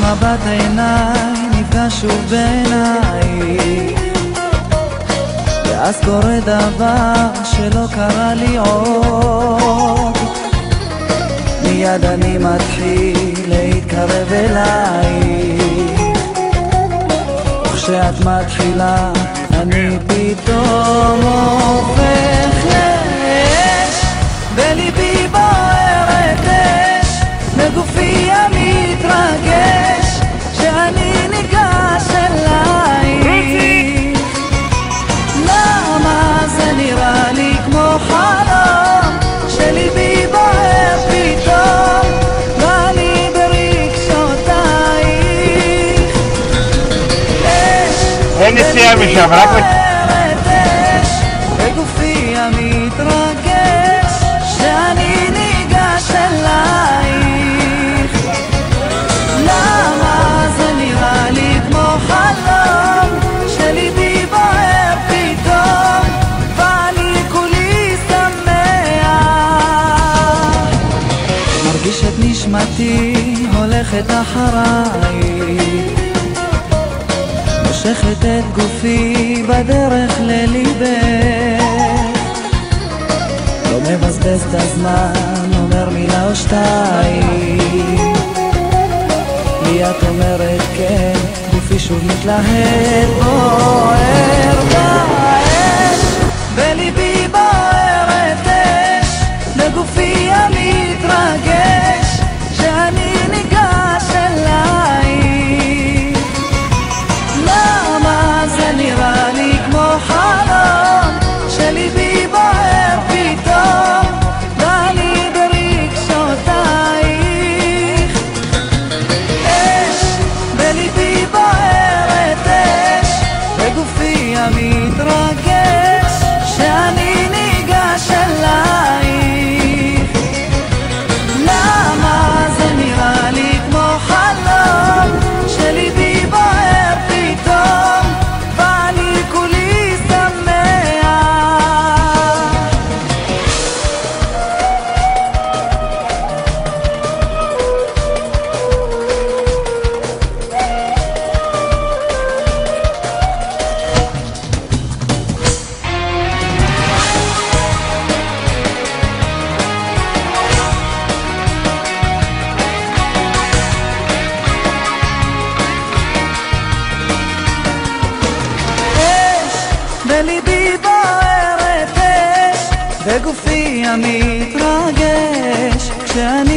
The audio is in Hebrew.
מבט עיניי נפגש שוב בעיניי, ואז קורה דבר שלא קרה לי עוד. מיד אני מתחיל להתקרב אלייך, וכשאת מתחילה אני פתאום הופך לאש, בליבי בוערת אש, בגופי המתרגש שאני ניגש אלייך. למה זה נראה לי כמו חלום, שליבי בוער פתאום ואני ברגשותייך. אין נסיעה משם, רק בוערת אש, בגופי המתרגש שאני ניגש אלייך. למה זה נראה לי כמו חלום, שליבי בוער פתאום ואני כולי שמח. מרגיש את נשמתי הולכת אחריי, מושכת את גופי בדרך לליבך, לא מבזבז את הזמן, אומר מילה או שתיים, לי את אומרת כן, גופי שוב מתלהט, בוער באש, בליבי בוערת אש, בגופי המתרגש שאני ניגש אלייך. למה זה נראה לי כמו חלום, שליבי בוער פתאום ואני ברגשותייך. אש, בליבי בוערת אש, בגופי המתרגש שאני ניגש אלייך. למה זה נראה לי כמו חלום, שליבי בוער פתאום ואני כולי שמח. בליבי בוערת אש, בגופי המתרגש כשאני